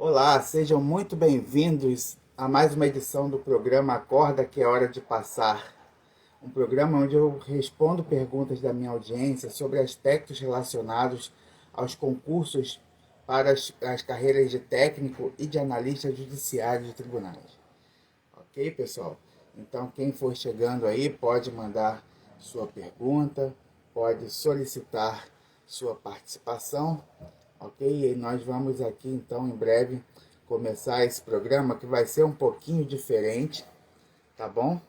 Olá, sejam muito bem-vindos a mais uma edição do programa Acorda que é hora de passar. Um programa onde eu respondo perguntas da minha audiência sobre aspectos relacionados aos concursos para as carreiras de técnico e de analista judiciário de tribunais. Ok, pessoal? Então, quem for chegando aí pode mandar sua pergunta, pode solicitar sua participação, ok? E nós vamos aqui, então, em breve, começar esse programa que vai ser um pouquinho diferente, tá bom?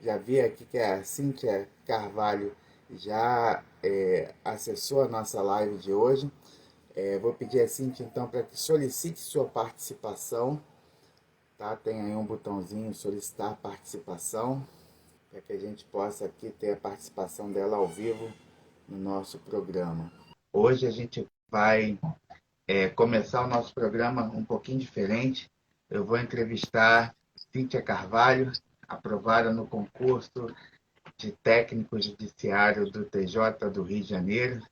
Já vi aqui que a Cíntia Carvalho já acessou a nossa live de hoje. Vou pedir a Cíntia, então, para que solicite sua participação. Tá? Tem aí um botãozinho solicitar participação, para que a gente possa aqui ter a participação dela ao vivo no nosso programa. Hoje a gente vai começar o nosso programa um pouquinho diferente. Eu vou entrevistar Cíntia Carvalho, aprovada no concurso de técnico judiciário do TJ do Rio de Janeiro.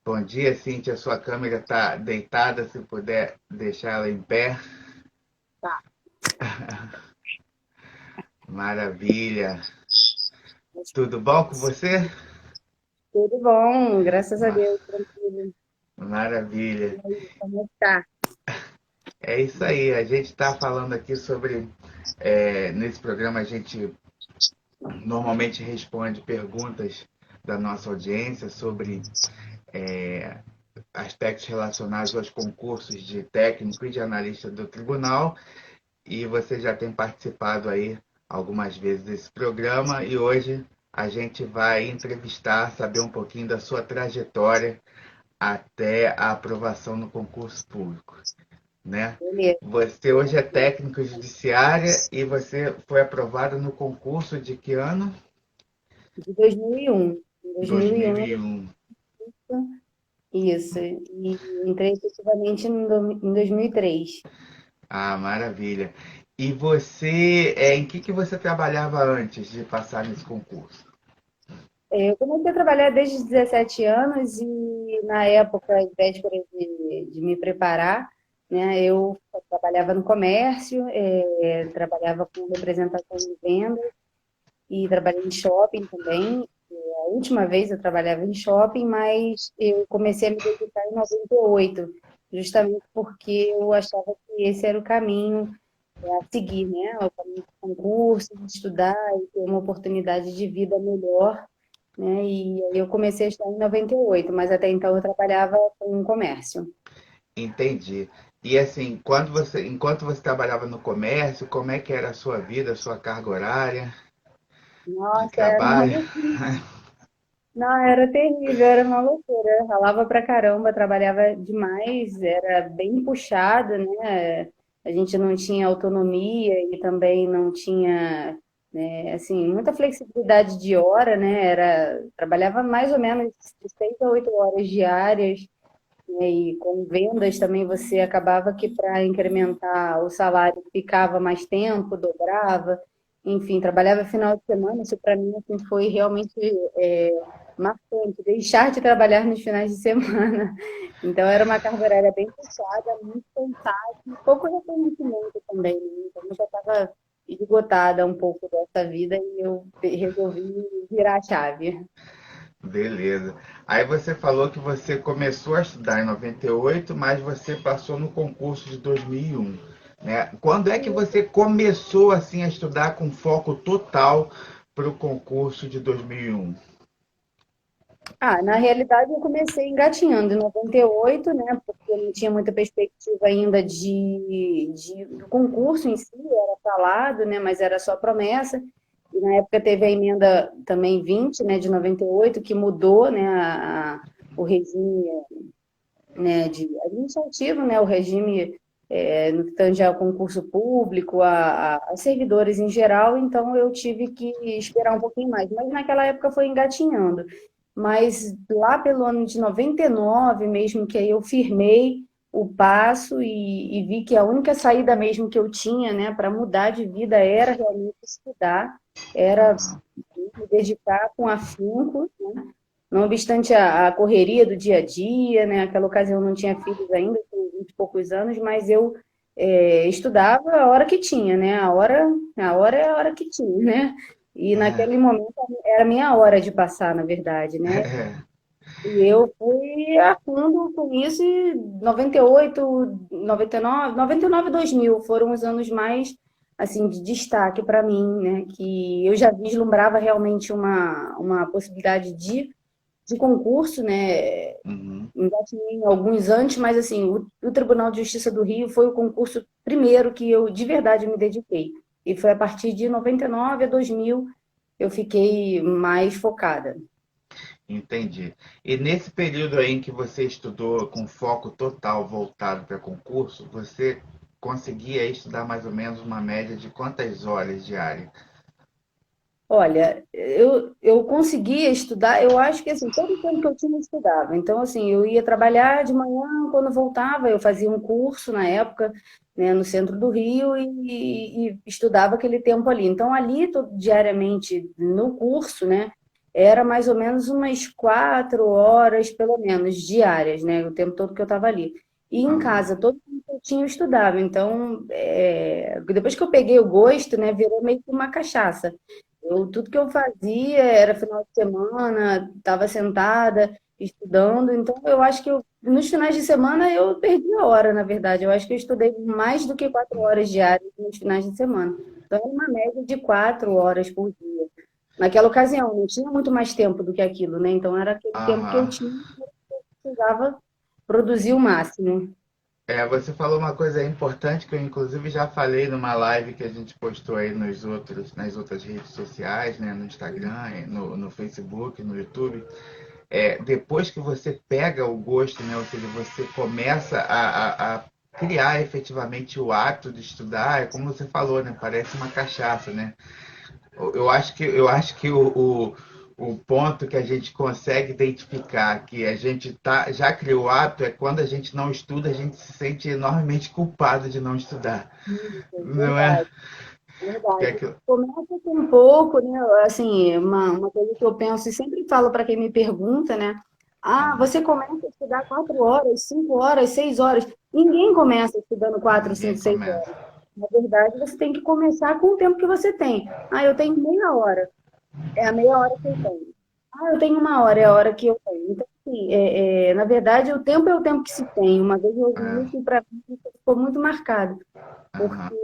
Bom dia, Cíntia. Sua câmera está deitada, se puder deixar ela em pé. Tá. Maravilha. Tudo bom com você? Tudo bom, graças a Deus, tranquilo. Maravilha. E aí, como está? É isso aí. A gente está falando aqui sobre. Nesse programa, a gente normalmente responde perguntas da nossa audiência sobre aspectos relacionados aos concursos de técnico e de analista do tribunal. E você já tem participado aí algumas vezes desse programa. E hoje a gente vai entrevistar, saber um pouquinho da sua trajetória até a aprovação no concurso público, né? Beleza. Você hoje é técnico judiciária e você foi aprovado no concurso de que ano? De 2001. Em 2001, 2001. isso. E entrei efetivamente em 2003. Ah, maravilha. E você, em que você trabalhava antes de passar nesse concurso? Eu comecei a trabalhar desde os 17 anos e, na época, às vésperas de me preparar, né, eu trabalhava no comércio, trabalhava com representação de vendas e trabalhei em shopping também. A última vez eu trabalhava em shopping, mas eu comecei a me dedicar em 98, justamente porque eu achava que esse era o caminho a seguir, né? O caminho do concurso, de estudar e ter uma oportunidade de vida melhor, né? E aí eu comecei a estudar em 98, mas até então eu trabalhava com comércio. Entendi. E assim, enquanto você trabalhava no comércio, como é que era a sua vida, a sua carga horária de Nossa, era uma trabalho? loucura. Não, era terrível, era uma loucura. Eu ralava pra caramba, trabalhava demais, era bem puxado, né? A gente não tinha autonomia e também não tinha, né, assim, muita flexibilidade de hora, né? Trabalhava mais ou menos de 6 a 8 horas diárias, né? E com vendas também você acabava que para incrementar o salário ficava mais tempo, dobrava. Enfim, trabalhava final de semana, isso para mim assim, foi realmente é, marcante, deixar de trabalhar nos finais de semana. Então era uma carga horária bem puxada, muito cansada, e pouco reconhecimento também, né? Então eu já estava esgotada um pouco dessa vida e eu resolvi virar a chave. Beleza. Aí você falou que você começou a estudar em 98, mas você passou no concurso de 2001, né? Quando é que você começou assim a estudar com foco total para o concurso de 2001? Ah, na realidade eu comecei engatinhando em 98, né? Porque eu não tinha muita perspectiva ainda do concurso em si, era falado, né? Mas era só promessa. E na época teve a emenda também 20, né, de 98, que mudou, né, o regime, né, de administrativo, né, o regime no que tange ao concurso público, a servidores em geral, então eu tive que esperar um pouquinho mais. Mas naquela época foi engatinhando. Mas lá pelo ano de 99 mesmo, que aí eu firmei o passo e vi que a única saída mesmo que eu tinha, né, para mudar de vida era realmente estudar, era Aham. me dedicar com afinco, né? não obstante a correria do dia a dia, né? Aquela ocasião eu não tinha filhos ainda, tinha 20 e poucos anos, mas eu estudava a hora que tinha, né? A hora é a hora que tinha, né? E É, naquele momento era a minha hora de passar, na verdade, né? é, E eu fui a fundo com isso e 98, 99, 99 e 2000 foram os anos mais assim de destaque para mim, né? Que eu já vislumbrava realmente uma possibilidade de concurso, né? uhum. Já tinha em alguns antes, mas assim, o Tribunal de Justiça do Rio foi o concurso primeiro que eu de verdade me dediquei. E foi a partir de 99 a 2000 eu fiquei mais focada. Entendi. E nesse período aí em que você estudou com foco total voltado para concurso, você conseguia estudar mais ou menos uma média de quantas horas diárias? Olha, eu conseguia estudar, eu acho que assim, todo o tempo que eu tinha eu estudava. Então, assim, eu ia trabalhar de manhã, quando voltava, eu fazia um curso na época, né, no centro do Rio e estudava aquele tempo ali. Então, ali, diariamente, no curso, né, era mais ou menos umas 4 horas, pelo menos, diárias, né, o tempo todo que eu estava ali. E em Aham. casa, todo tempo que eu tinha, eu estudava. Então, depois que eu peguei o gosto, né, virou meio que uma cachaça. Tudo que eu fazia era final de semana, estava sentada, estudando. Então, eu acho que nos finais de semana eu perdi a hora, na verdade. Eu acho que eu estudei mais do que 4 horas diárias nos finais de semana. Então, era uma média de 4 horas por dia. Naquela ocasião, não tinha muito mais tempo do que aquilo, né? Então, era aquele tempo que eu Aham. tinha, que eu precisava produzir o máximo. É, você falou uma coisa importante que eu inclusive já falei numa live que a gente postou aí nas outras redes sociais, né, no Instagram, no Facebook, no YouTube. Depois que você pega o gosto, né, ou seja, você começa a criar efetivamente o ato de estudar, é como você falou, né, parece uma cachaça, né? Eu acho que o ponto que a gente consegue identificar que a gente já criou o hábito é quando a gente não estuda, a gente se sente enormemente culpado de não estudar. Não é? Verdade. Que é Verdade. aquilo. Começa com um pouco, né? Assim, uma coisa que eu penso e sempre falo para quem me pergunta, né? Ah, Uhum. você começa a estudar 4 horas, 5 horas, 6 horas. Ninguém começa estudando quatro, Ninguém cinco, seis começa. horas. Na verdade, você tem que começar com o tempo que você tem. Ah, eu tenho meia hora. É a meia hora que eu tenho. Ah, eu tenho uma hora, é a hora que eu tenho. Então, assim, na verdade, o tempo é o tempo que se tem. Uma vez eu ouvi É, isso e para mim isso ficou muito marcado. aham, Porque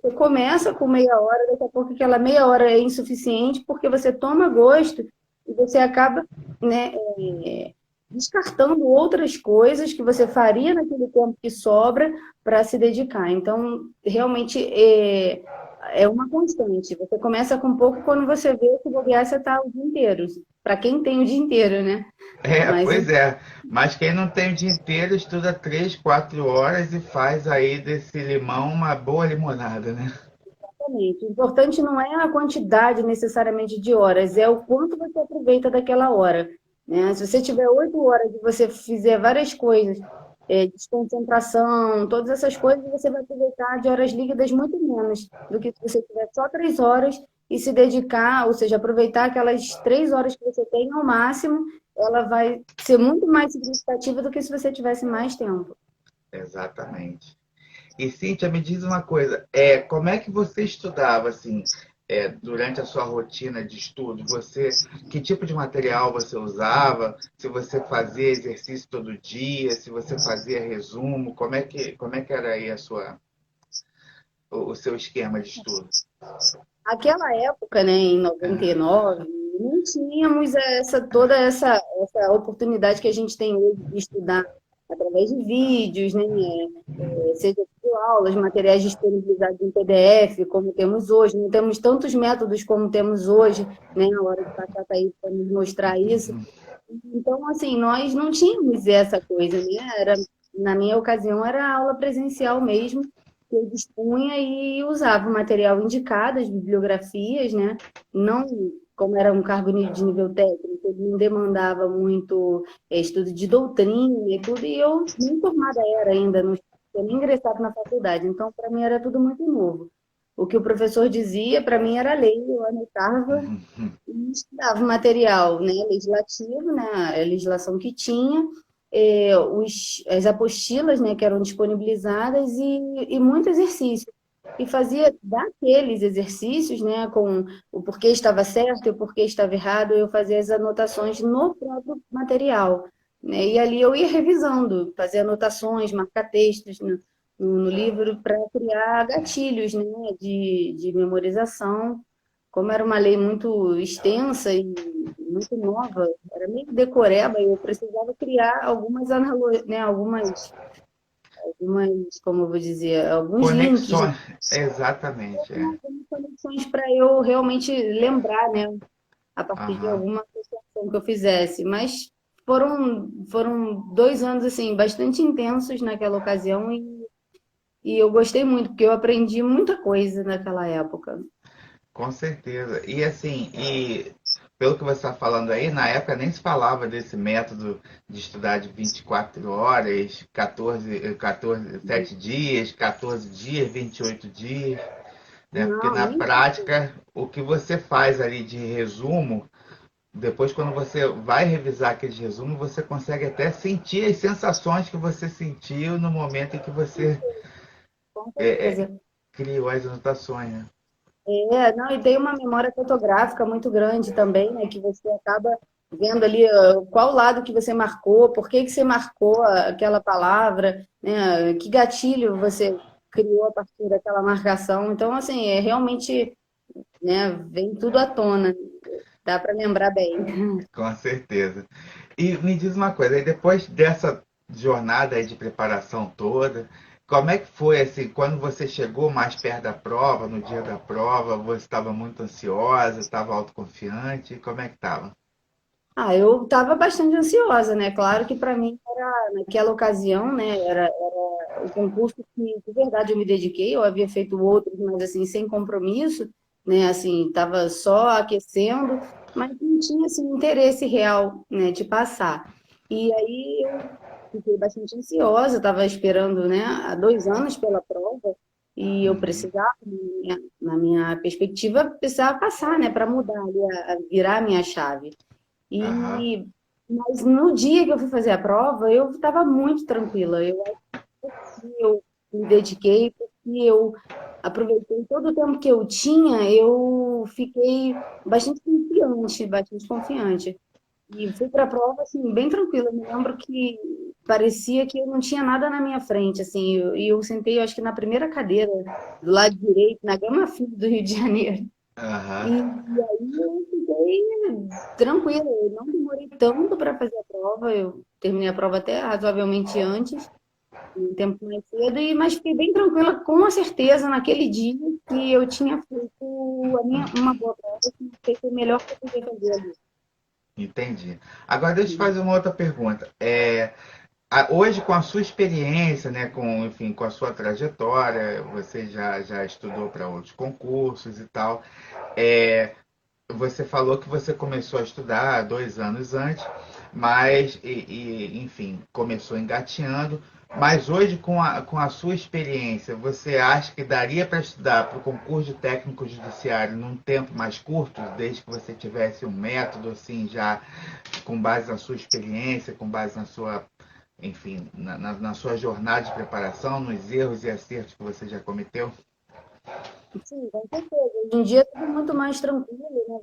você começa com meia hora, daqui a pouco aquela meia hora é insuficiente, porque você toma gosto e você acaba, né, descartando outras coisas que você faria naquele tempo que sobra para se dedicar. Então, realmente é uma constante. Você começa com pouco, quando você vê que bobear, você está o dia inteiro. Para quem tem o dia inteiro, né? Mas pois é. Mas quem não tem o dia inteiro estuda 3, 4 horas e faz aí desse limão uma boa limonada, né? exatamente. O importante não é a quantidade necessariamente de horas, é o quanto você aproveita daquela hora, né? Se você tiver 8 horas e você fizer várias coisas, desconcentração, todas essas coisas, você vai aproveitar de horas líquidas muito menos do que se você tiver só 3 horas e se dedicar, ou seja, aproveitar aquelas 3 horas que você tem ao máximo, ela vai ser muito mais significativa do que se você tivesse mais tempo. Exatamente. E Cíntia, me diz uma coisa, como é que você estudava assim, durante a sua rotina de estudo? Que tipo de material você usava? Se você fazia exercício todo dia? Se você fazia resumo? Como é que era aí o seu esquema de estudo? Aquela época, né, em É, 99, não tínhamos toda essa oportunidade que a gente tem hoje de estudar através de vídeos, né, seja por aulas, materiais disponibilizados em PDF, como temos hoje. Não temos tantos métodos como temos hoje, né, na hora de passar para para nos mostrar isso. Então, assim, nós não tínhamos essa coisa, né? Na minha ocasião, era aula presencial mesmo, que eu dispunha e usava o material indicado, as bibliografias, né? Não, como era um cargo de nível técnico, ele não demandava muito estudo de doutrina e tudo, e eu nem formada era ainda, não tinha nem ingressado na faculdade, então, para mim, era tudo muito novo. o que o professor dizia, para mim era lei, eu anotava e estudava o material, né, legislativo, né, a legislação que tinha, as apostilas, né, que eram disponibilizadas e muito exercício. E fazia daqueles exercícios, né, com o porquê estava certo e o porquê estava errado, eu fazia as anotações no próprio material, né, e ali eu ia revisando, fazia anotações, marcar textos no livro para criar gatilhos, né, de memorização. Como era uma lei muito extensa e muito nova, era meio decoreba, eu precisava criar algumas analogias, né, algumas, como eu vou dizer, alguns links, Conexões, exatamente, é. algumas conexões para eu realmente lembrar, né, a partir de Aham. alguma associação que eu fizesse. Mas foram 2 anos assim bastante intensos naquela ocasião e eu gostei muito porque eu aprendi muita coisa naquela época. Com certeza. E assim, pelo que você está falando aí, na época nem se falava desse método de estudar de 24 horas, 7 dias, 14 dias, 28 dias, né? Porque Não, na nem prática, o que você faz ali de resumo, depois quando você vai revisar aqueles resumos, você consegue até sentir as sensações que você sentiu no momento em que você com é, é, certeza. criou as anotações, né? Não, e tem uma memória fotográfica muito grande também, né, que você acaba vendo ali qual lado que você marcou, por que que você marcou aquela palavra, né, que gatilho você criou a partir daquela marcação. Então, assim, realmente, né, vem tudo à tona, dá para lembrar bem. Com certeza. E me diz uma coisa, aí depois dessa jornada aí de preparação toda, como é que foi assim, quando você chegou mais perto da prova, no dia da prova, você estava muito ansiosa, estava autoconfiante, como é que estava? Ah, eu estava bastante ansiosa, né? Claro que para mim era, naquela ocasião, né, era o concurso que, de verdade, eu me dediquei. Eu havia feito outros, mas assim, sem compromisso, né? Assim, estava só aquecendo, mas não tinha assim, interesse real, né, de passar. E aí eu fiquei bastante ansiosa, estava esperando, né, há 2 anos pela prova, e eu Uhum. precisava, na minha perspectiva, precisava passar, né, para mudar ali, a virar a minha chave. Aham. Mas no dia que eu fui fazer a prova, eu estava muito tranquila. Eu acho que eu me dediquei, porque eu aproveitei todo o tempo que eu tinha, eu fiquei bastante confiante, bastante confiante. E fui para a prova, assim, bem tranquila. Eu me lembro que parecia que eu não tinha nada na minha frente, assim. E eu sentei, eu acho que na primeira cadeira, do lado direito, na Gama Filho do Rio de Janeiro. Aham. E aí eu fiquei tranquila, eu não demorei tanto para fazer a prova, eu terminei a prova até razoavelmente antes, um tempo mais cedo, mas fiquei bem tranquila com a certeza naquele dia que eu tinha feito uma boa prova, que tinha feito o melhor que eu podia fazer ali. Entendi. Agora deixa eu fazer uma outra pergunta. Hoje, com a sua experiência, né, com, enfim, com a sua trajetória, você já estudou para outros concursos e tal. É, Você falou que você começou a estudar 2 anos antes, mas, enfim, começou engateando. Mas hoje, com a sua experiência, você acha que daria para estudar para o concurso de técnico judiciário num tempo mais curto, desde que você tivesse um método, assim, já com base na sua experiência, com base na sua, enfim, na sua jornada de preparação, nos erros e acertos que você já cometeu? Sim, com certeza. Hoje em dia é tudo muito mais tranquilo, né?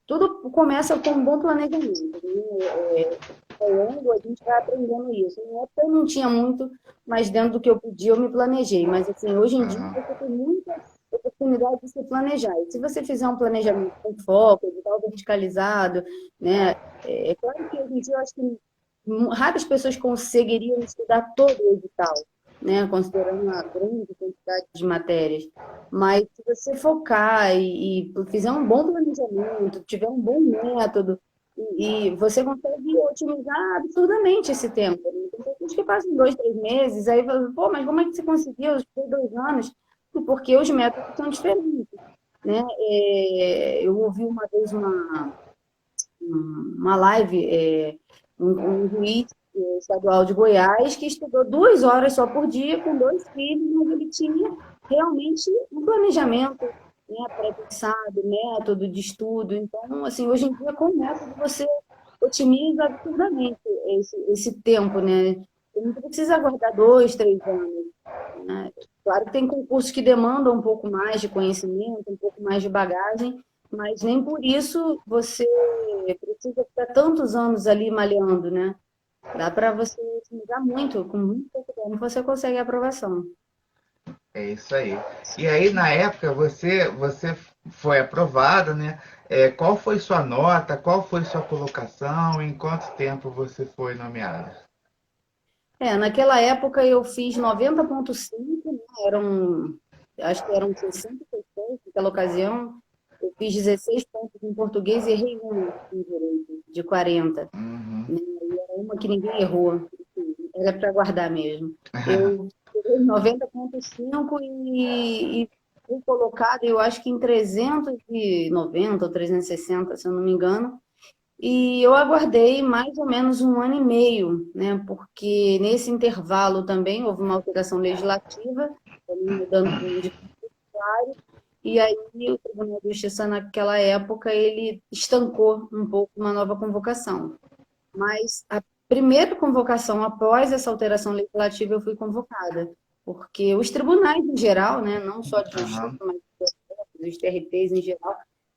Tudo começa com um bom planejamento, né? Ao longo a gente vai aprendendo isso. Na época eu não tinha muito, mas dentro do que eu podia eu me planejei. Mas assim, hoje em dia Aham, você tem muita oportunidade de se planejar. E se você fizer um planejamento com foco, edital verticalizado, né? É claro que hoje em dia eu acho que raras pessoas conseguiriam estudar todo o edital, né? Considerando a grande quantidade de matérias. Mas se você focar e fizer um bom planejamento, tiver um bom método, e você consegue otimizar absurdamente esse tempo, né? Tem pessoas que passam 2, 3 meses, aí falam, pô, mas como é que você conseguiu? Eu estudei 2 anos, porque os métodos são diferentes, né? Eu ouvi uma vez uma live, um juiz estadual de Goiás, que estudou 2 horas só por dia, com 2 filhos, mas ele tinha realmente um planejamento, né, pré-pensado, método de estudo. Então, assim, hoje em dia, com o método, você otimiza absurdamente esse tempo, né? Você não precisa aguardar 2, 3 anos, né? Claro que tem concursos que demandam um pouco mais de conhecimento, um pouco mais de bagagem, mas nem por isso você precisa ficar tantos anos ali malhando, né? Dá para você otimizar muito, com muito pouco tempo você consegue a aprovação. É isso aí. E aí, na época, você foi aprovada, né? Qual foi sua nota? Qual foi sua colocação? Em quanto tempo você foi nomeada? Naquela época eu fiz 90,5, né? Acho que eram 60 questões naquela ocasião. Eu fiz 16 pontos em português e errei uma em direito, de 40. Uhum. Né? E era uma que ninguém errou, enfim, era para guardar mesmo. Eu tirei 90,5 e fui colocada, eu acho que em 390 ou 360, se eu não me engano. E eu aguardei mais ou menos 1 ano e meio, né? Porque nesse intervalo também houve uma alteração legislativa, também mudando de judiciário, e aí o Tribunal de Justiça naquela época ele estancou um pouco uma nova convocação. Mas a primeira convocação após essa alteração legislativa eu fui convocada, porque os tribunais em geral, né, não só de justiça, Aham. mas os TRTs em geral,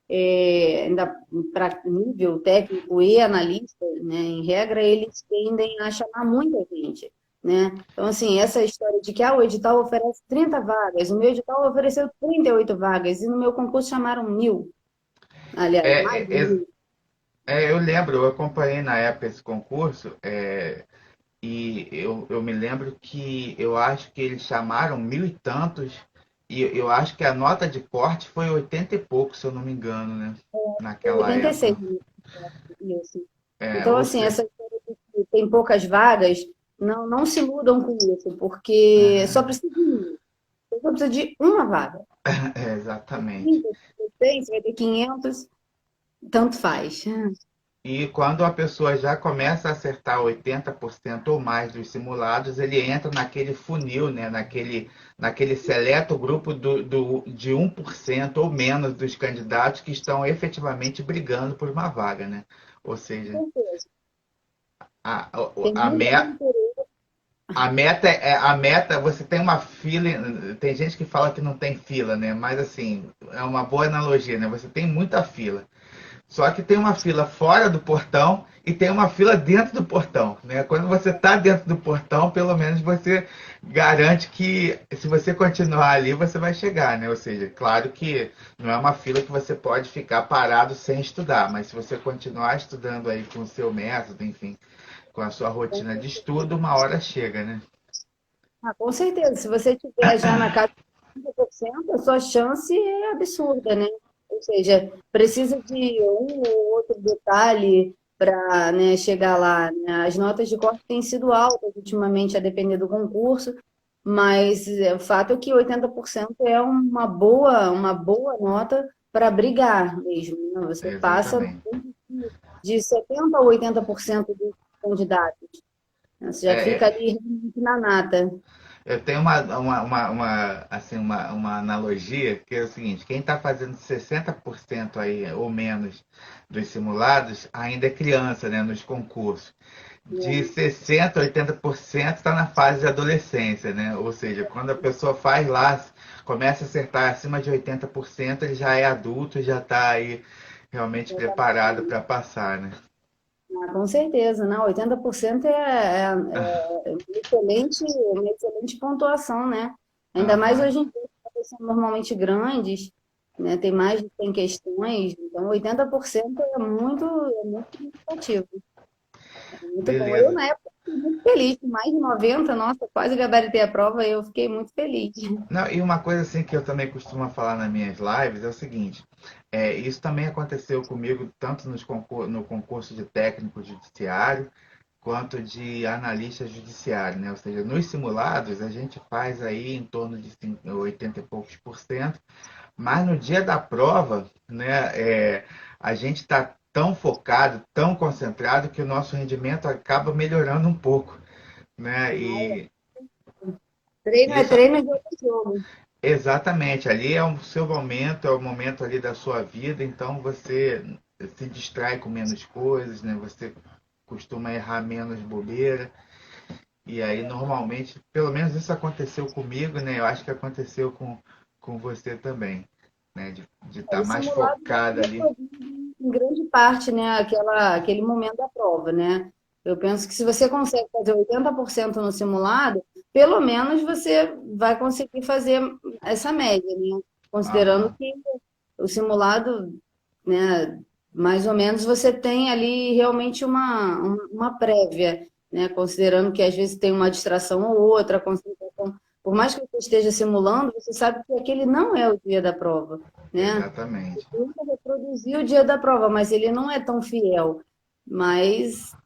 ainda para nível técnico e analista, né, em regra, eles tendem a chamar muita gente. Né? Então, assim, essa história de que o edital oferece 30 vagas, o meu edital ofereceu 38 vagas, e no meu concurso chamaram 1.000, aliás, É, mais de é, é, 1.000. eu lembro, eu acompanhei na época esse concurso, e eu me lembro que eu acho que eles chamaram mil e tantos, e eu acho que a nota de corte foi 80 e pouco, se eu não me engano, né? Naquela 86, época. isso. É, Então, ou assim, seja, essa história de que tem poucas vagas, não se iludam com isso, porque só precisa de uma. Você só precisa de uma vaga. exatamente. 30, você tem, você vai ter 500, tanto faz. E quando a pessoa já começa a acertar 80% ou mais dos simulados, ele entra naquele funil, né? naquele seleto grupo de 1% ou menos dos candidatos que estão efetivamente brigando por uma vaga, né? Ou seja, Com certeza. a, Tem a, muito me- interesse. a meta, você tem uma fila, tem gente que fala que não tem fila, né? Mas assim, é uma boa analogia, né? Você tem muita fila. Só que tem uma fila fora do portão e tem uma fila dentro do portão, né? Quando você está dentro do portão, pelo menos você garante que se você continuar ali, você vai chegar, né? Ou seja, claro que não é uma fila que você pode ficar parado sem estudar, mas se você continuar estudando aí com o seu método, enfim, com a sua rotina de estudo, uma hora chega, né? Com certeza. Se você tiver já na casa de 30%, a sua chance é absurda, né? Ou seja, precisa de um ou outro detalhe para, né, chegar lá, né? As notas de corte têm sido altas ultimamente, a depender do concurso, mas o fato é que 80% é uma boa nota para brigar mesmo, né? Você passa Exatamente. de 70% a 80% dos candidatos, né? Você já É, fica ali realmente na nata. eu tenho assim, uma analogia que é o seguinte: quem está fazendo 60% aí ou menos dos simulados ainda é criança, né, nos concursos. De 60% a 80% está na fase de adolescência, né? Ou seja, quando a pessoa faz lá, começa a acertar acima de 80%, ele já é adulto, já está aí realmente preparado para passar, né? Com certeza, não, 80% uma excelente pontuação, né? Ainda mais Aham. hoje em dia, que são normalmente grandes, né? Tem mais de 100 questões, então 80% é muito significativo, é muito bom. Eu, Beleza. na época, fiquei muito feliz, com mais de 90, nossa, quase gabaritei a prova, eu fiquei muito feliz. Não, e uma coisa assim que eu também costumo falar nas minhas lives é o seguinte: isso também aconteceu comigo tanto no concurso de técnico judiciário quanto de analista judiciário, né? Ou seja, nos simulados a gente faz aí em torno de 80 e poucos por cento, mas no dia da prova, né, a gente está tão focado, tão concentrado, que o nosso rendimento acaba melhorando um pouco, né? E Treino é isso, treino e jogo é jogo. exatamente, ali é o seu momento, é o momento ali da sua vida, então você se distrai com menos coisas, né? Você costuma errar menos bobeira. E aí, normalmente, pelo menos isso aconteceu comigo, né? Eu acho que aconteceu com você também, né? De estar O mais simulado vai focada ali. reproduzir em grande parte, né, aquele momento da prova, né? Eu penso que se você consegue fazer 80% no simulado, pelo menos você vai conseguir fazer essa média, né? Considerando Aham, que o simulado, né, mais ou menos você tem ali realmente uma prévia, né? Considerando que às vezes tem uma distração ou outra, a concentração, por mais que você esteja simulando, você sabe que aquele não é o dia da prova, né? exatamente. Tenta reproduzir o dia da prova, mas ele não é tão fiel. Mas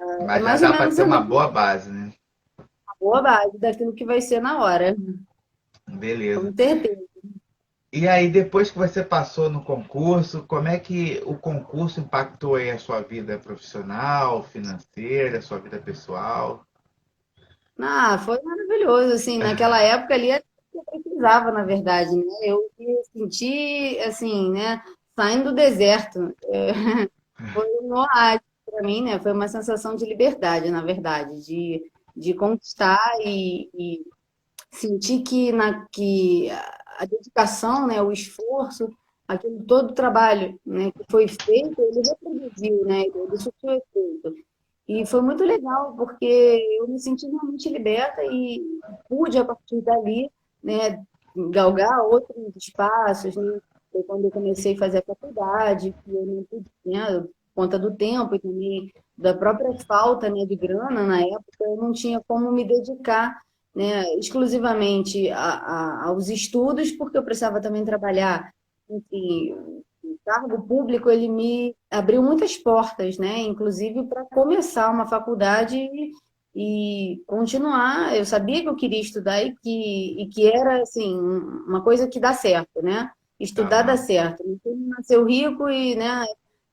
é Mas já mais ou dá para menos ter a uma boa base, né? boa base daquilo que vai ser na hora, Beleza. com certeza. E aí, depois que você passou no concurso, como é que o concurso impactou aí a sua vida profissional, financeira, a sua vida pessoal? Ah, foi maravilhoso, assim, naquela época ali era o que eu precisava, na verdade, né? Eu me senti, assim, né, saindo do deserto. Foi um oásis para mim, né? Foi uma sensação de liberdade, na verdade, de conquistar e sentir que a dedicação, né, o esforço, aquele todo o trabalho, né, que foi feito, ele reproduziu, né, ele surtiu efeito. E foi muito legal, porque eu me senti realmente liberta e pude, a partir dali, né, galgar outros espaços, né? Foi quando eu comecei a fazer a faculdade, que eu não pude, né, por conta do tempo e também da própria falta, né, de grana na época, eu não tinha como me dedicar, né, exclusivamente aos estudos, porque eu precisava também trabalhar. Enfim, o cargo público ele me abriu muitas portas, né, inclusive para começar uma faculdade e continuar. Eu sabia que eu queria estudar e que era assim uma coisa que dá certo, né? Estudar dá Aham. certo. Não nasceu rico e, né,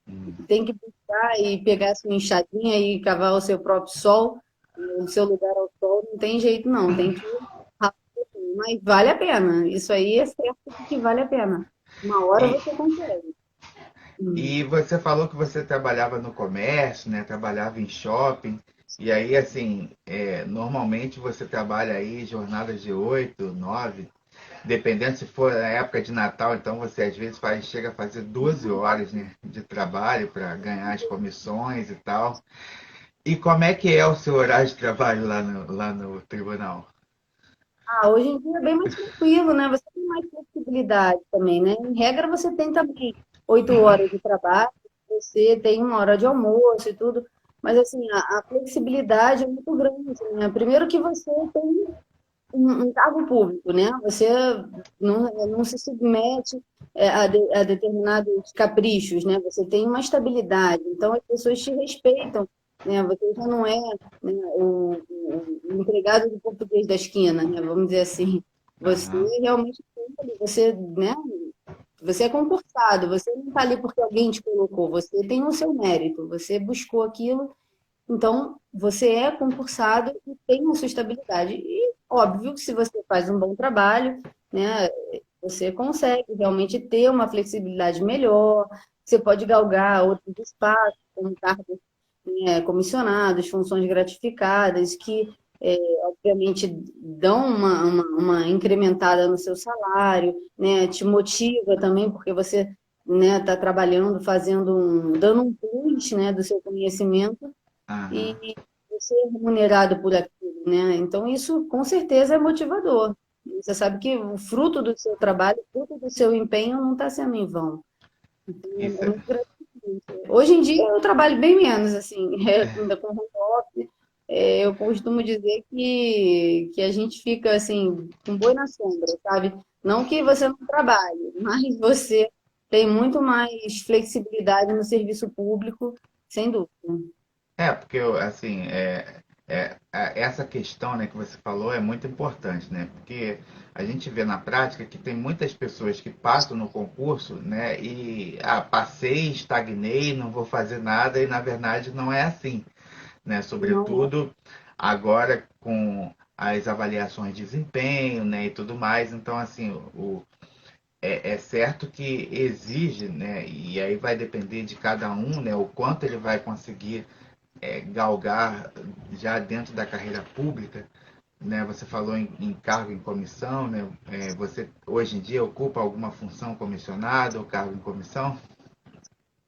Hum. tem que buscar e pegar a sua enxadinha e cavar o seu próprio sol, o seu lugar ao sol, não tem jeito não, tem que ir rápido, mas vale a pena. Isso aí é certo que vale a pena. Uma hora E, você consegue. e você falou que você trabalhava no comércio, né? Trabalhava em shopping. E aí, assim, normalmente você trabalha aí jornadas de 8, 9, dependendo se for na época de Natal, então você às vezes chega a fazer 12 horas, né, de trabalho para ganhar as comissões e tal. E como é que é o seu horário de trabalho lá no tribunal? Ah, hoje em dia é bem mais tranquilo, né? Você tem mais flexibilidade também, né? Em regra, você tem também 8 horas de trabalho, você tem uma hora de almoço e tudo, mas assim, a flexibilidade é muito grande, né? Primeiro que você tem um cargo público, né? Você não se submete a determinados caprichos, né? Você tem uma estabilidade, então as pessoas te respeitam, né? Você já não é, né, o empregado do português da esquina, né? Vamos dizer assim. Você Aham. realmente tem ali, você, né? Você é concursado, você não está ali porque alguém te colocou, você tem o seu mérito, você buscou aquilo, então, você é concursado e tem a sua estabilidade. E, óbvio, que se você faz um bom trabalho, né, você consegue realmente ter uma flexibilidade melhor, você pode galgar outros espaços, como cargos, né, comissionados, funções gratificadas, que, obviamente, dão uma incrementada no seu salário, né, te motiva também, porque você, né, está trabalhando, dando um plus, né, do seu conhecimento Aham. e ser remunerado por aquilo, né? Então, isso com certeza é motivador. Você sabe que o fruto do seu trabalho, o fruto do seu empenho não está sendo em vão. É Isso é, muito gratificante. Hoje em dia eu trabalho bem menos, assim, ainda com home office. Eu costumo dizer que a gente fica assim, com boi na sombra, sabe? Não que você não trabalhe, mas você tem muito mais flexibilidade no serviço público, sem dúvida. porque assim, Essa questão, né, que você falou é muito importante, né? Porque a gente vê na prática que tem muitas pessoas que passam no concurso, né, e passei, estagnei, não vou fazer nada, e na verdade não é assim, né? Não é. Sobretudo agora com as avaliações de desempenho, né, e tudo mais. Então, assim, é certo que exige, né, e aí vai depender de cada um, né, o quanto ele vai conseguir galgar já dentro da carreira pública, né? Você falou em cargo em comissão, né? Você hoje em dia ocupa alguma função comissionada ou cargo em comissão?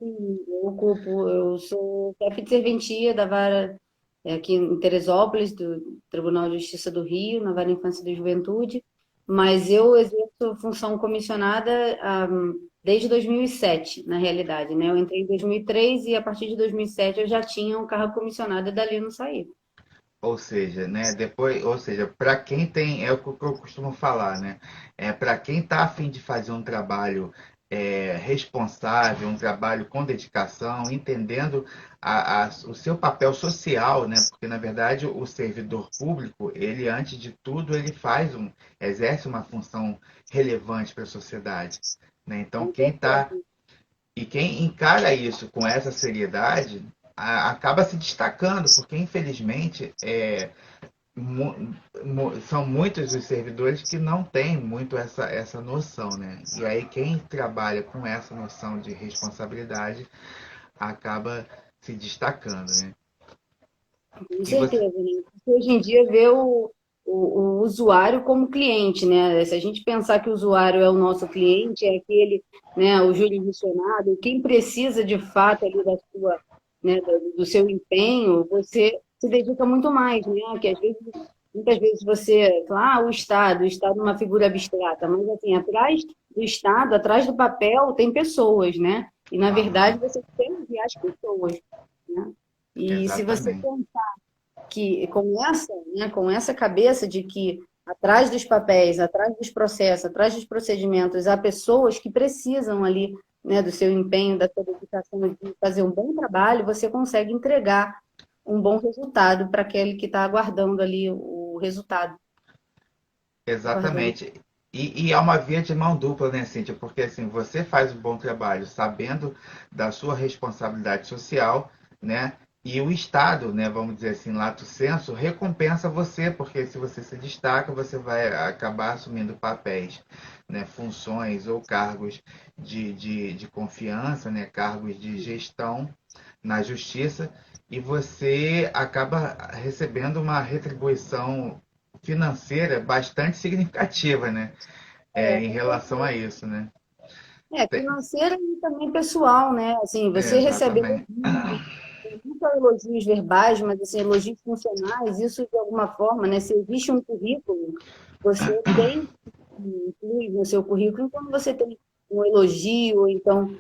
Sim, eu ocupo, eu sou chefe de serventia da vara aqui em Teresópolis, do Tribunal de Justiça do Rio, na vara Infância e da Juventude, mas eu exerço função comissionada desde 2007, na realidade, né? Eu entrei em 2003 e a partir de 2007 eu já tinha um cargo comissionado e dali eu não saí. Ou seja, né, depois, ou seja, para quem tem, é o que eu costumo falar, né? Para quem está a fim de fazer um trabalho responsável, um trabalho com dedicação, entendendo o seu papel social, né? Porque na verdade o servidor público, ele antes de tudo, exerce uma função relevante para a sociedade, né? Então Com certeza. quem encara isso com essa seriedade acaba se destacando, porque infelizmente são muitos os servidores que não têm muito essa noção, né? E aí quem trabalha com essa noção de responsabilidade acaba se destacando, né? Com E você, certeza, né? Porque hoje em dia vê o usuário como cliente, né? Se a gente pensar que o usuário é o nosso cliente, é aquele, né, o jurisdicionado, quem precisa de fato ali da sua, né, do seu empenho, você se dedica muito mais, né? Que às vezes, muitas vezes você fala, o Estado é uma figura abstrata, mas assim, atrás do Estado, atrás do papel, tem pessoas, né? E na verdade aham, você tem que ver as pessoas, né? E se você exatamente, que começa, né, com essa cabeça de que atrás dos papéis, atrás dos processos, atrás dos procedimentos, há pessoas que precisam ali, né, do seu empenho, da sua dedicação de fazer um bom trabalho, você consegue entregar um bom resultado para aquele que está aguardando ali o resultado, aguardando. exatamente. E é uma via de mão dupla, né, Cíntia? Porque assim, você faz um bom trabalho sabendo da sua responsabilidade social, né? E o Estado, né, vamos dizer assim, lato sensu, recompensa você, porque se você se destaca, você vai acabar assumindo papéis, né, funções ou cargos de confiança, né, cargos de gestão na justiça, e você acaba recebendo uma retribuição financeira bastante significativa, né? É, Em com relação a certeza. isso, né? É, financeira e também pessoal, né? Assim, você receber Exatamente. não só elogios verbais, mas assim, elogios funcionais, isso de alguma forma, né? Se existe um currículo, você tem que incluir no seu currículo, então você tem um elogio, ou então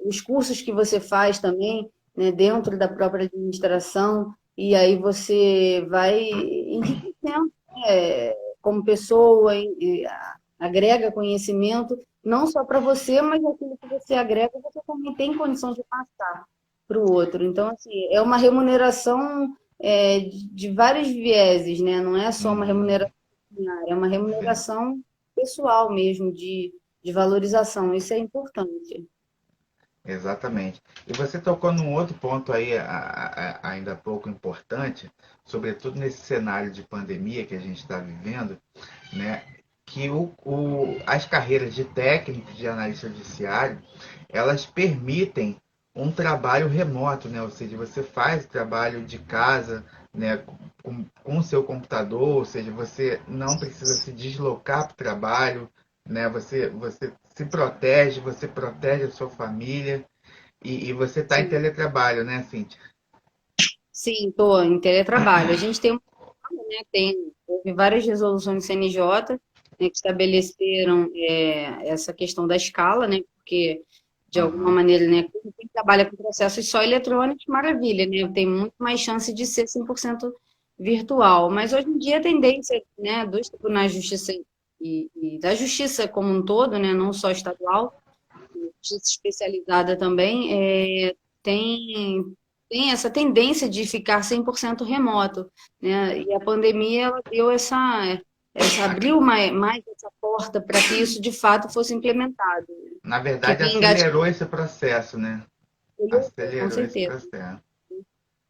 os cursos que você faz também, né, dentro da própria administração, e aí você vai enriquecendo, né, como pessoa, agrega conhecimento, não só para você, mas aquilo que você agrega, você também tem condição de passar para o outro. Então, assim, é uma remuneração de vários vieses, né? Não é só uma Uhum, remuneração monetária, é uma sim, remuneração pessoal mesmo, de valorização. Isso é importante. exatamente. E você tocou num outro ponto aí ainda pouco importante, sobretudo nesse cenário de pandemia que a gente está vivendo, né? Que as carreiras de técnico de analista judiciário, elas permitem um trabalho remoto, né? Ou seja, você faz trabalho de casa, né? Com o seu computador, ou seja, você não precisa se deslocar para o trabalho, né? Você se protege, você protege a sua família e você está em Sim, teletrabalho, né, Cintia? sim, estou em teletrabalho. A gente tem, né, houve várias resoluções do CNJ, né, que estabeleceram essa questão da escala, né, porque, de alguma Aham, maneira, né, quem trabalha com processos só eletrônicos, maravilha, né, tem muito mais chance de ser 100% virtual. Mas, hoje em dia, a tendência, né, dos tribunais de justiça e da justiça como um todo, né, não só estadual, justiça especializada também, tem tem essa tendência de ficar 100% remoto, né? E a pandemia ela deu abriu mais essa porta para que isso de fato fosse implementado. Na Que verdade, tem engatilhado, acelerou esse processo, né? com Acelerou esse certeza. processo.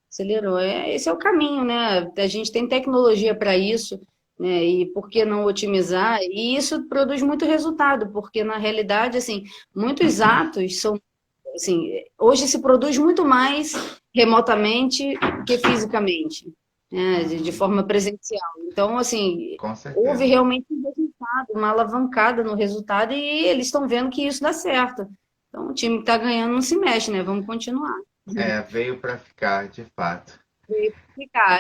Acelerou. Esse é o caminho, né? A gente tem tecnologia para isso, né? E por que não otimizar? E isso produz muito resultado, porque na realidade, assim, muitos atos são, assim, hoje se produz muito mais remotamente que fisicamente, né? De forma presencial. Então, assim, Com houve certeza. realmente um resultado, uma alavancada no resultado e eles estão vendo que isso dá certo. Então, o time que está ganhando não se mexe, né? Vamos continuar. É, veio para ficar, de fato. Ficar.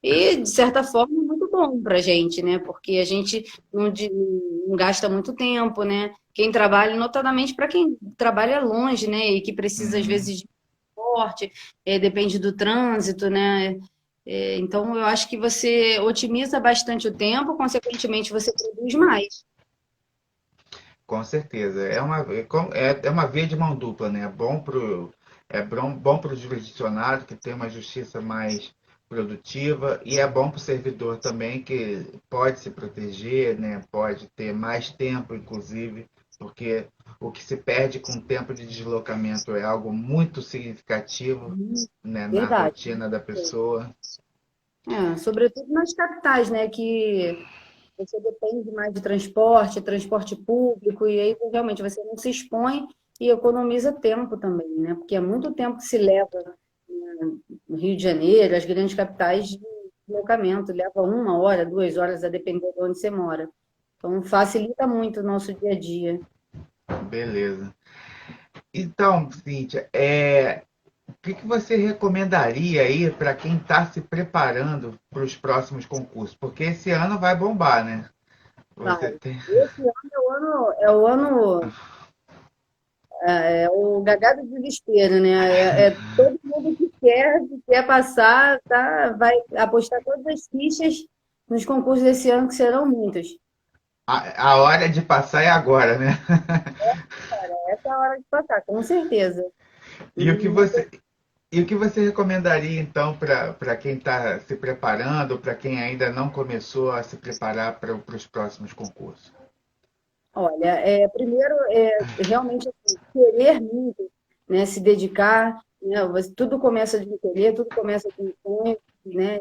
E, de certa forma, é muito bom para a gente, né? Porque a gente não gasta muito tempo, né? Quem trabalha, notadamente para quem trabalha longe, né? E que precisa, às Uhum. vezes, de transporte, depende do trânsito, né? Então, eu acho que você otimiza bastante o tempo, consequentemente, você produz mais. Com certeza. É uma via de mão dupla, né? Bom pro jurisdicionado, que tem uma justiça mais produtiva, e é bom para o servidor também, que pode se proteger, né? Pode ter mais tempo, inclusive, porque o que se perde com o tempo de deslocamento é algo muito significativo, né? Na Verdade. rotina da pessoa. Sobretudo nas capitais, né? Que você depende mais de transporte público, e aí realmente você não se expõe e economiza tempo também, né? Porque é muito tempo que se leva no Rio de Janeiro, as grandes capitais, de deslocamento, leva 1 hora, 2 horas, a depender de onde você mora. Então, facilita muito o nosso dia a dia. Beleza. Então, Cíntia, o que você recomendaria aí para quem está se preparando para os próximos concursos? Porque esse ano vai bombar, né? Você Vai. tem. Esse ano é o gagá do desespero, né? Todo mundo que quer passar, tá, vai apostar todas as fichas nos concursos desse ano, que serão muitos. A hora de passar é agora, né? Essa é a hora de passar, com certeza. E o que Não tem- você, e o que você recomendaria, então, para quem está se preparando, para quem ainda não começou a se preparar para os próximos concursos? Olha, primeiro, realmente assim, querer muito, né, se dedicar, né, tudo começa de um querer, tudo começa de um sonho, né,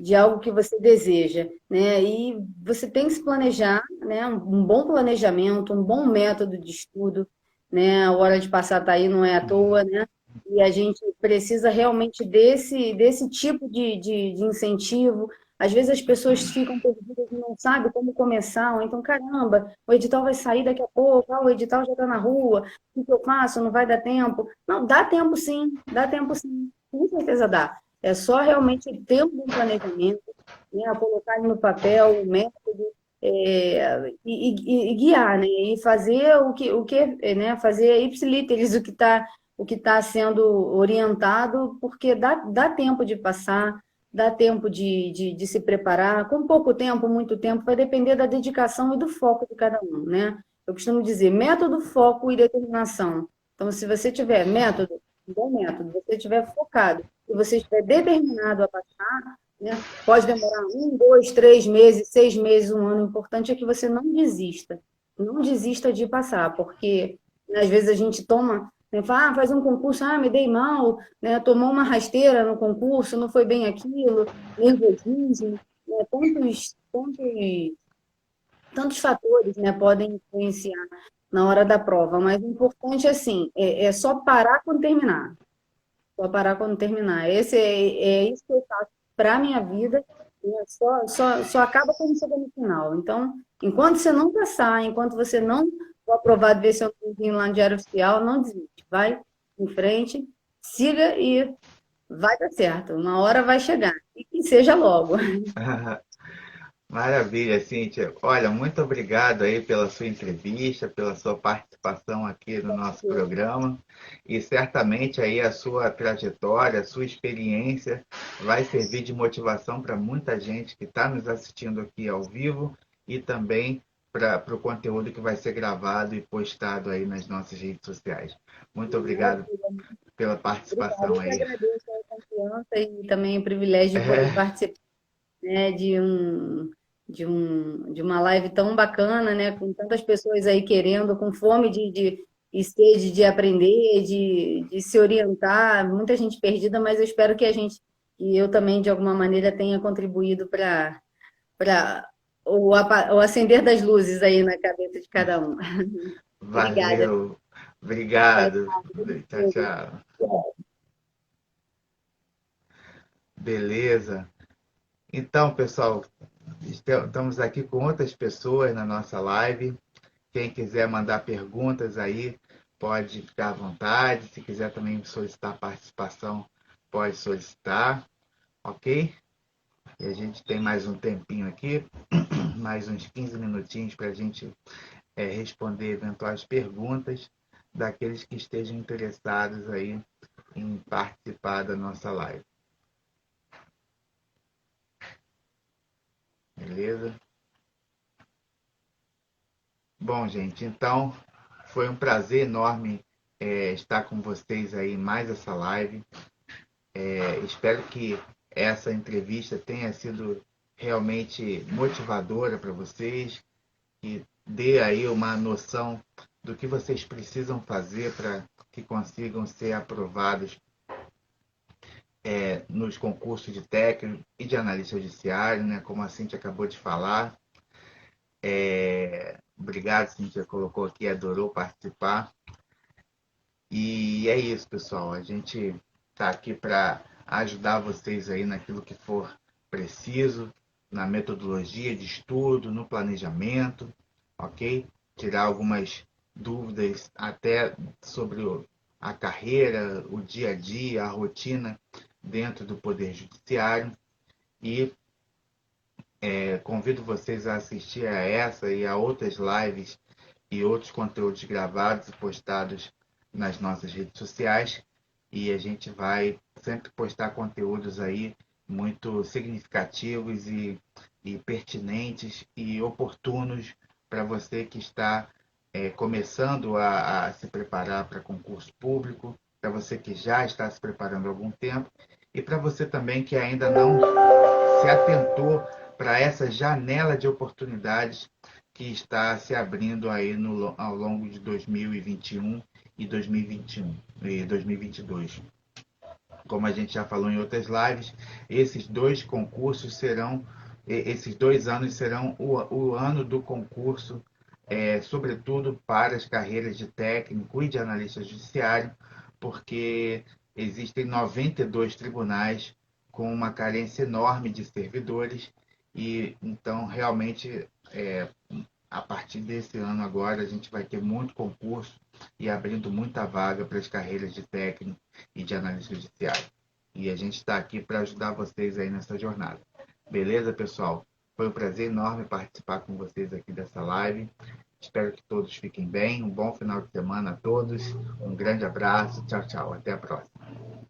de algo que você deseja, né, e você tem que se planejar, né, um bom planejamento, um bom método de estudo, né, a hora de passar tá aí não é à toa, né, e a gente precisa realmente desse tipo de incentivo. Às vezes as pessoas ficam perdidas e não sabem como começar, ou então, caramba, o edital vai sair daqui a pouco, o edital já está na rua, o que eu faço? Não vai dar tempo. Não, dá tempo sim, com certeza dá. É só realmente ter um bom planejamento, né, colocar no papel o método, e guiar, né, e fazer né, fazer ipsilíteres o que tá sendo orientado, porque dá tempo de passar, dá tempo de se preparar. Com pouco tempo, muito tempo, vai depender da dedicação e do foco de cada um, né? Eu costumo dizer método, foco e determinação. Então, se você tiver método, um bom método, se você estiver focado e você estiver determinado a passar, né? Pode demorar 1, 2, 3 meses, 6 meses, um ano. O importante é que você não desista. Não desista de passar, porque né, às vezes a gente toma, né, fala, faz um concurso, me dei mal, né, tomou uma rasteira no concurso, não foi bem aquilo, nervosismo, né, tantos fatores, né, podem influenciar na hora da prova, mas o importante, assim, é só parar quando terminar. Só parar quando terminar. É isso que eu faço para a minha vida, né, só acaba quando chega no final. Então, enquanto você não passar, enquanto você não for aprovado, ver seu nomezinho lá no Diário Oficial, não desiste. Vai em frente, siga e vai dar certo. Uma hora vai chegar. E que seja logo. Maravilha, Cíntia. Olha, muito obrigado aí pela sua entrevista, pela sua participação aqui no nosso programa. E certamente aí a sua trajetória, a sua experiência vai servir de motivação para muita gente que está nos assistindo aqui ao vivo e também para o conteúdo que vai ser gravado e postado aí nas nossas redes sociais. Muito obrigado. pela Obrigada, participação eu que aí. agradeço a confiança e também o privilégio de poder É, participar, né, de uma live tão bacana, né, com tantas pessoas aí querendo, com fome e sede de aprender, de se orientar, muita gente perdida, mas eu espero que que eu também, de alguma maneira, tenha contribuído para o acender das luzes aí na cabeça de cada um. Obrigada. valeu. Obrigado. Tchau, tchau. Beleza. Então, pessoal, estamos aqui com outras pessoas na nossa live. Quem quiser mandar perguntas aí, pode ficar à vontade. Se quiser também solicitar participação, pode solicitar, ok? E a gente tem mais um tempinho aqui, mais uns 15 minutinhos para a gente responder eventuais perguntas daqueles que estejam interessados aí em participar da nossa live. Beleza? Bom, gente, então foi um prazer enorme estar com vocês aí em mais essa live. Espero que essa entrevista tenha sido realmente motivadora para vocês, que dê aí uma noção do que vocês precisam fazer para que consigam ser aprovados nos concursos de técnico e de analista judiciário, né? Como a Cintia acabou de falar. Obrigado, Cintia, colocou aqui, adorou participar. E é isso, pessoal. A gente está aqui para ajudar vocês aí naquilo que for preciso, na metodologia de estudo, no planejamento, ok? Tirar algumas dúvidas até sobre a carreira, o dia a dia, a rotina dentro do Poder Judiciário. E convido vocês a assistir a essa e a outras lives e outros conteúdos gravados e postados nas nossas redes sociais. E a gente vai sempre postar conteúdos aí muito significativos e pertinentes e oportunos para você que está começando a se preparar para concurso público, para você que já está se preparando há algum tempo e para você também que ainda não se atentou para essa janela de oportunidades que está se abrindo aí ao longo de 2021 e 2021 e 2022. Como a gente já falou em outras lives, esses dois concursos serão, esses 2 anos serão o ano do concurso, sobretudo para as carreiras de técnico e de analista judiciário, porque existem 92 tribunais com uma carência enorme de servidores e então realmente a partir desse ano agora a gente vai ter muito concurso e abrindo muita vaga para as carreiras de técnico e de analista judiciário. E a gente está aqui para ajudar vocês aí nessa jornada. Beleza, pessoal? Foi um prazer enorme participar com vocês aqui dessa live. Espero que todos fiquem bem. Um bom final de semana a todos. Um grande abraço. Tchau, tchau. Até a próxima.